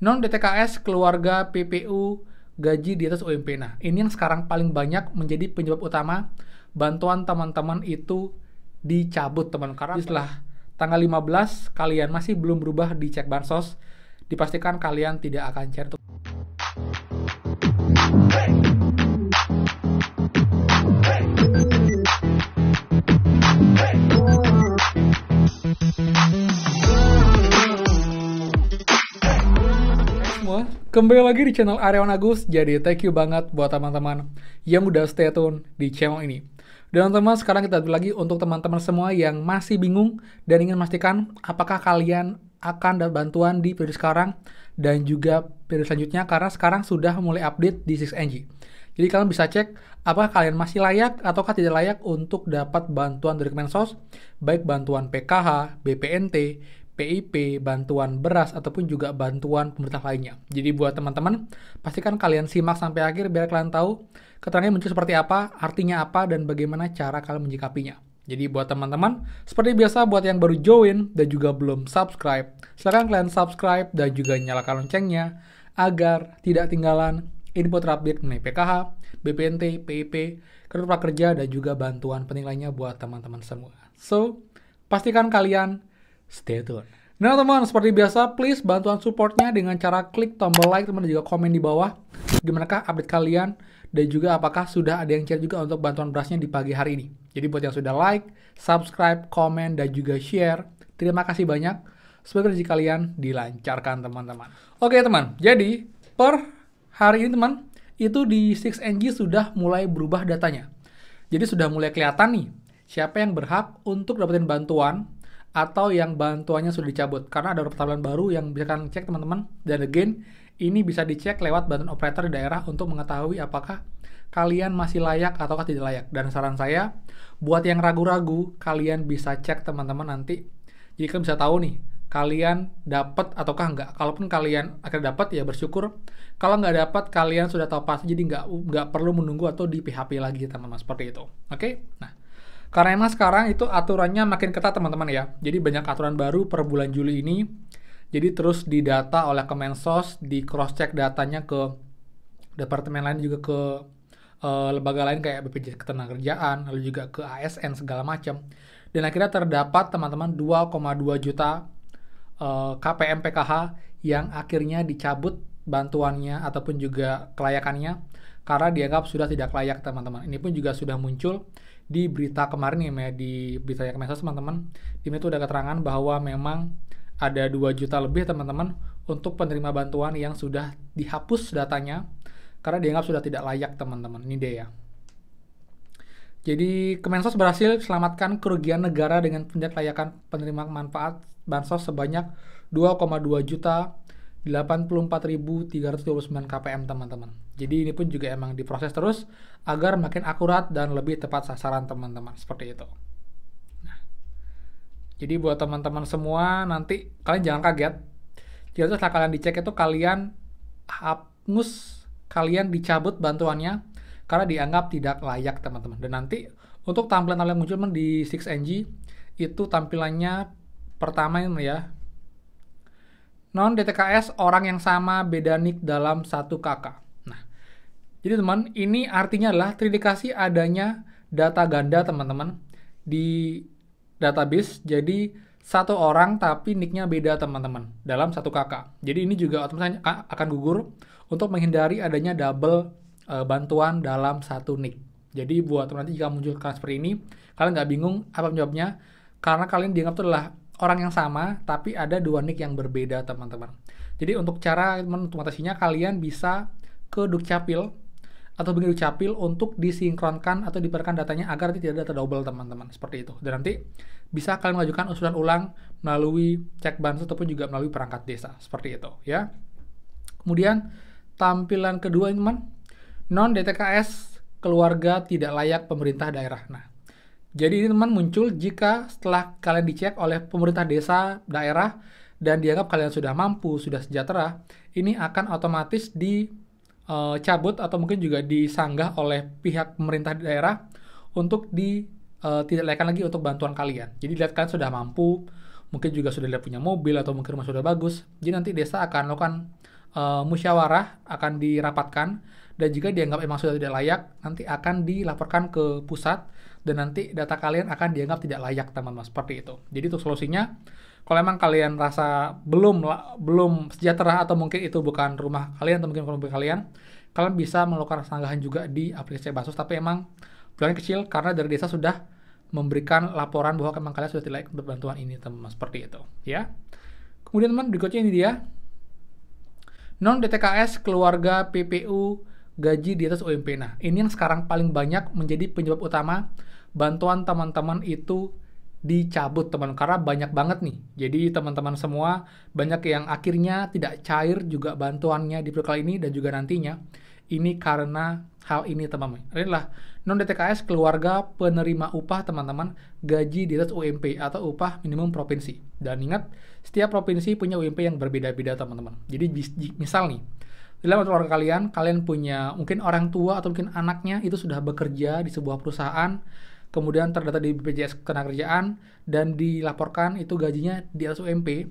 Non-DTKS, keluarga, PPU, gaji di atas UMP. Nah, ini yang sekarang paling banyak menjadi penyebab utama bantuan teman-teman itu dicabut, teman. Karena setelah tanggal 15 kalian masih belum berubah di cek bansos, dipastikan kalian tidak akan cair. Kembali lagi di channel Aryawan Agus. Jadi thank you banget buat teman-teman yang udah stay tune di channel ini. Dan teman-teman, sekarang kita lagi untuk teman-teman semua yang masih bingung dan ingin memastikan apakah kalian akan dapat bantuan di periode sekarang dan juga periode selanjutnya, karena sekarang sudah mulai update di 6NG. Jadi kalian bisa cek apakah kalian masih layak ataukah tidak layak untuk dapat bantuan dari Kemensos, baik bantuan PKH, BPNT, PIP, bantuan beras, ataupun juga bantuan pemerintah lainnya. Jadi buat teman-teman, pastikan kalian simak sampai akhir biar kalian tahu keterangannya muncul seperti apa, artinya apa, dan bagaimana cara kalian menyikapinya. Jadi buat teman-teman, seperti biasa buat yang baru join dan juga belum subscribe, silahkan kalian subscribe dan juga nyalakan loncengnya agar tidak ketinggalan info terupdate mengenai PKH, BPNT, PIP, kartu prakerja, dan juga bantuan penting lainnya buat teman-teman semua. So, pastikan kalian stay tune. Nah teman, seperti biasa, please bantuan supportnya dengan cara klik tombol like teman, dan juga komen di bawah gimanakah update kalian dan juga apakah sudah ada yang share juga untuk bantuan berasnya di pagi hari ini. Jadi buat yang sudah like, subscribe, komen, dan juga share, terima kasih banyak. Semoga rezeki kalian dilancarkan teman-teman. Oke teman, jadi per hari ini teman, itu di 6NG sudah mulai berubah datanya. Jadi sudah mulai kelihatan nih siapa yang berhak untuk dapetin bantuan atau yang bantuannya sudah dicabut, karena ada beberapa tampilan baru yang bisa kalian cek teman-teman. Dan again, ini bisa dicek lewat bantuan operator di daerah untuk mengetahui apakah kalian masih layak ataukah tidak layak. Dan saran saya, buat yang ragu-ragu, kalian bisa cek teman-teman nanti. Jadi kalian bisa tahu nih, kalian dapat ataukah enggak. Kalaupun kalian akhirnya dapat, ya bersyukur. Kalau nggak dapat, kalian sudah tahu pasti, jadi nggak perlu menunggu atau di PHP lagi teman-teman, seperti itu. Oke? Nah, karena emang sekarang itu aturannya makin ketat teman-teman ya. Jadi banyak aturan baru per bulan Juli ini. Jadi terus didata oleh Kemensos, di cross check datanya ke departemen lain, juga ke lembaga lain kayak BPJS Ketenagakerjaan, lalu juga ke ASN segala macam. Dan akhirnya terdapat teman-teman 2,2 juta KPM PKH yang akhirnya dicabut bantuannya ataupun juga kelayakannya karena dianggap sudah tidak layak teman-teman. Ini pun juga sudah muncul di berita kemarin ya, di berita Kemensos teman-teman. Di mana itu ada keterangan bahwa memang ada 2 juta lebih teman-teman untuk penerima bantuan yang sudah dihapus datanya karena dianggap sudah tidak layak teman-teman. Ini dia ya. Jadi Kemensos berhasil selamatkan kerugian negara dengan kelayakan penerima manfaat bansos sebanyak 2,2 juta 84.329 KPM teman-teman. Jadi ini pun juga emang diproses terus agar makin akurat dan lebih tepat sasaran teman-teman, seperti itu. Nah, jadi buat teman-teman semua nanti kalian jangan kaget. Jadi setelah kalian dicek itu kalian kalian dicabut bantuannya karena dianggap tidak layak teman-teman. Dan nanti untuk tampilan-tampilan muncul di 6NG itu tampilannya pertama ini ya. Non-DTKS orang yang sama beda nick dalam satu kakak. Nah, jadi teman, ini artinya adalah terindikasi adanya data ganda teman-teman di database. Jadi satu orang tapi nicknya beda teman-teman dalam satu kakak. Jadi ini juga otomatis akan gugur untuk menghindari adanya double bantuan dalam satu nick. Jadi buat teman-teman jika muncul kasus seperti ini, kalian nggak bingung apa penyebabnya, karena kalian dianggap itu adalah orang yang sama tapi ada 2 nick yang berbeda teman-teman. Jadi untuk cara mengatasinya, kalian bisa ke Dukcapil atau bagian Dukcapil untuk disinkronkan atau diperkan datanya agar tidak ada data double teman-teman, seperti itu. Dan nanti bisa kalian mengajukan usulan ulang melalui cek bansos ataupun juga melalui perangkat desa, seperti itu ya. Kemudian tampilan kedua ini teman, non-DTKS keluarga tidak layak pemerintah daerah. Nah, jadi ini teman muncul jika setelah kalian dicek oleh pemerintah desa, daerah, dan dianggap kalian sudah mampu, sudah sejahtera, ini akan otomatis dicabut atau mungkin juga disanggah oleh pihak pemerintah daerah untuk tidak layakkan lagi untuk bantuan kalian. Jadi lihat kalian sudah mampu, mungkin juga sudah punya mobil atau mungkin rumah sudah bagus, jadi nanti desa akan melakukan musyawarah, akan dirapatkan, dan jika dianggap emang sudah tidak layak, nanti akan dilaporkan ke pusat, dan nanti data kalian akan dianggap tidak layak, teman-teman, seperti itu. Jadi untuk solusinya, kalau emang kalian rasa belum sejahtera atau mungkin itu bukan rumah kalian atau mungkin bukan rumah kalian bisa melakukan sanggahan juga di aplikasi Bansos, tapi emang peluangnya kecil karena dari desa sudah memberikan laporan bahwa emang kalian sudah tidak layak untuk bantuan ini, teman-teman, seperti itu, ya. Kemudian teman berikutnya ini dia. Non-DTKS keluarga PPU gaji di atas UMP. Nah, ini yang sekarang paling banyak menjadi penyebab utama bantuan teman-teman itu dicabut, teman, karena banyak banget nih. Jadi teman-teman semua banyak yang akhirnya tidak cair juga bantuannya di periode ini dan juga nantinya. Ini karena hal ini, teman-teman. Inilah non-DTKS keluarga penerima upah, teman-teman, gaji di atas UMP atau upah minimum provinsi. Dan ingat, setiap provinsi punya UMP yang berbeda-beda, teman-teman. Jadi misal nih, dalam keluarga kalian punya mungkin orang tua atau mungkin anaknya itu sudah bekerja di sebuah perusahaan, kemudian terdata di BPJS Ketenagakerjaan dan dilaporkan itu gajinya di atas UMP,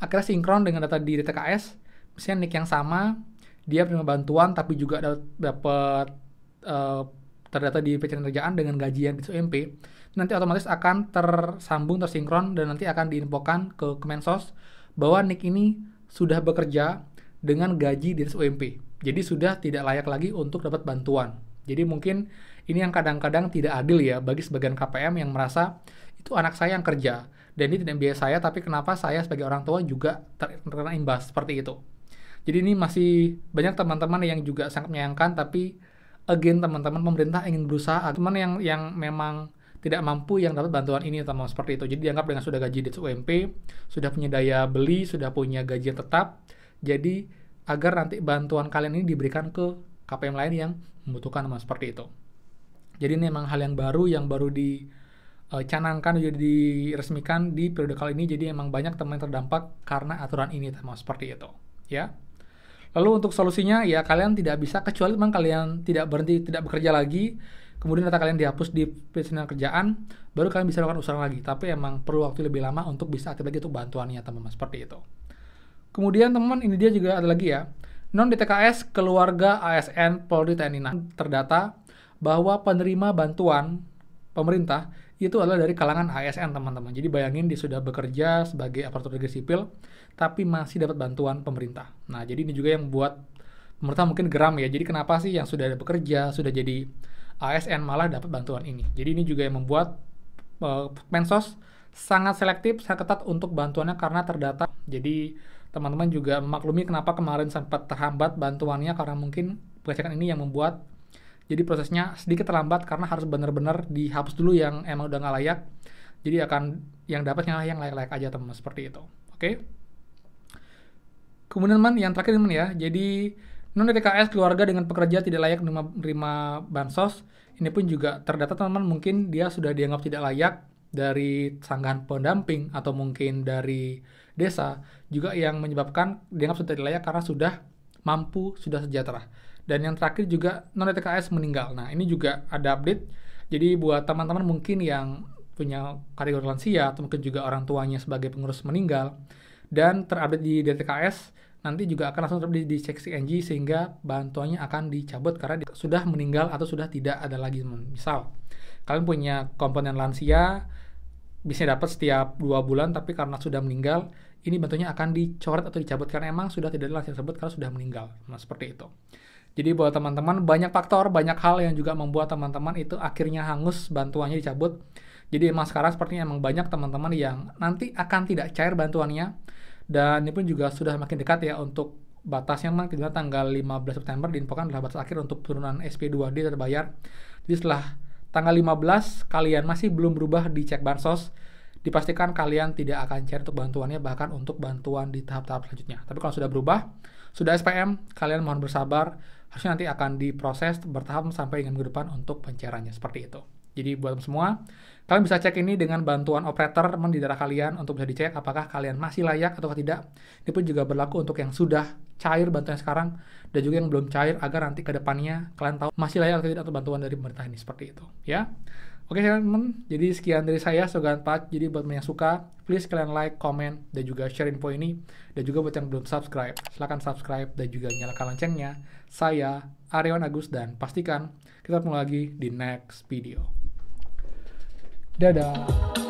akhirnya sinkron dengan data di DTKS, misalnya NIK yang sama, dia menerima bantuan tapi juga dapat terdata di BPJS Ketenagakerjaan dengan gaji yang di atas UMP, nanti otomatis akan tersinkron dan nanti akan diinfokan ke Kemensos bahwa NIK ini sudah bekerja dengan gaji di atas UMP. Jadi sudah tidak layak lagi untuk dapat bantuan. Jadi mungkin ini yang kadang-kadang tidak adil ya bagi sebagian KPM yang merasa itu anak saya yang kerja dan ini tidak biaya saya, tapi kenapa saya sebagai orang tua juga terkena imbas seperti itu. Jadi ini masih banyak teman-teman yang juga sangat menyayangkan, tapi again teman-teman, pemerintah ingin berusaha teman yang memang tidak mampu yang dapat bantuan ini, teman-teman, seperti itu. Jadi dianggap dengan sudah gaji di UMP, sudah punya daya beli, sudah punya gaji yang tetap. Jadi agar nanti bantuan kalian ini diberikan ke KPM lain yang membutuhkan, teman, seperti itu. Jadi ini memang hal yang baru dicanangkan, jadi diresmikan di periode kali ini. Jadi memang banyak teman yang terdampak karena aturan ini, teman, seperti itu, ya. Lalu untuk solusinya ya kalian tidak bisa, kecuali memang kalian tidak bekerja lagi, kemudian data kalian dihapus di BPJS Ketenagakerjaan, baru kalian bisa lakukan usaha lagi. Tapi emang perlu waktu lebih lama untuk bisa aktif lagi untuk bantuannya, teman-teman, seperti itu. Kemudian teman-teman, ini dia juga ada lagi ya, non-DTKS keluarga ASN Polri TNI. Nah, terdata bahwa penerima bantuan pemerintah itu adalah dari kalangan ASN, teman-teman. Jadi bayangin dia sudah bekerja sebagai aparatur negara sipil, tapi masih dapat bantuan pemerintah. Nah, jadi ini juga yang membuat pemerintah mungkin geram ya. Jadi kenapa sih yang sudah bekerja, sudah jadi ASN malah dapat bantuan ini? Jadi ini juga yang membuat Mensos sangat selektif, sangat ketat untuk bantuannya karena terdata. Jadi teman-teman juga memaklumi kenapa kemarin sempat terhambat bantuannya, karena mungkin pengecekan ini yang membuat jadi prosesnya sedikit terlambat karena harus benar-benar dihapus dulu yang emang udah nggak layak. Jadi akan yang dapatnya yang layak-layak aja, teman-teman, seperti itu. Oke. Kemudian teman, yang terakhir teman ya. Jadi non-DTKS keluarga dengan pekerja tidak layak menerima bansos. Ini pun juga terdata, teman-teman, mungkin dia sudah dianggap tidak layak dari sanggahan pendamping atau mungkin dari desa, juga yang menyebabkan dianggap sudah tidak layak karena sudah mampu, sudah sejahtera. Dan yang terakhir juga non-DTKS meninggal. Nah, ini juga ada update. Jadi buat teman-teman mungkin yang punya kategori lansia atau mungkin juga orang tuanya sebagai pengurus meninggal dan terupdate di DTKS, nanti juga akan langsung terupdate di seksi NG sehingga bantuannya akan dicabut karena sudah meninggal atau sudah tidak ada lagi. Misal kalian punya komponen lansia, bisa dapat setiap 2 bulan, tapi karena sudah meninggal, ini bantuannya akan dicoret atau dicabut karena emang sudah tidak ada lansia tersebut karena sudah meninggal. Nah, seperti itu. Jadi buat teman-teman, banyak faktor, banyak hal yang juga membuat teman-teman itu akhirnya hangus bantuannya dicabut. Jadi emang sekarang sepertinya emang banyak teman-teman yang nanti akan tidak cair bantuannya. Dan ini pun juga sudah makin dekat ya untuk batasnya, memang tanggal 15 September diinfokan adalah batas akhir untuk turunan SP2D terbayar. Jadi setelah tanggal 15 kalian masih belum berubah di cek bansos, dipastikan kalian tidak akan cair untuk bantuannya, bahkan untuk bantuan di tahap-tahap selanjutnya. Tapi kalau sudah berubah, sudah SPM, kalian mohon bersabar, harusnya nanti akan diproses bertahap sampai dengan minggu depan untuk pencairannya, seperti itu. Jadi buat semua, kalian bisa cek ini dengan bantuan operator teman di daerah kalian untuk bisa dicek apakah kalian masih layak atau tidak. Ini pun juga berlaku untuk yang sudah cair bantuan sekarang dan juga yang belum cair, agar nanti ke depannya kalian tahu masih layak atau tidak untuk bantuan dari pemerintah ini, seperti itu, ya. Oke teman-teman, jadi sekian dari saya, semoga bermanfaat. Jadi buat yang suka, please kalian like, comment, dan juga share info ini. Dan juga buat yang belum subscribe, silahkan subscribe dan juga nyalakan loncengnya. Saya, Aryawan Agus, dan pastikan kita ketemu lagi di next video. Dadah!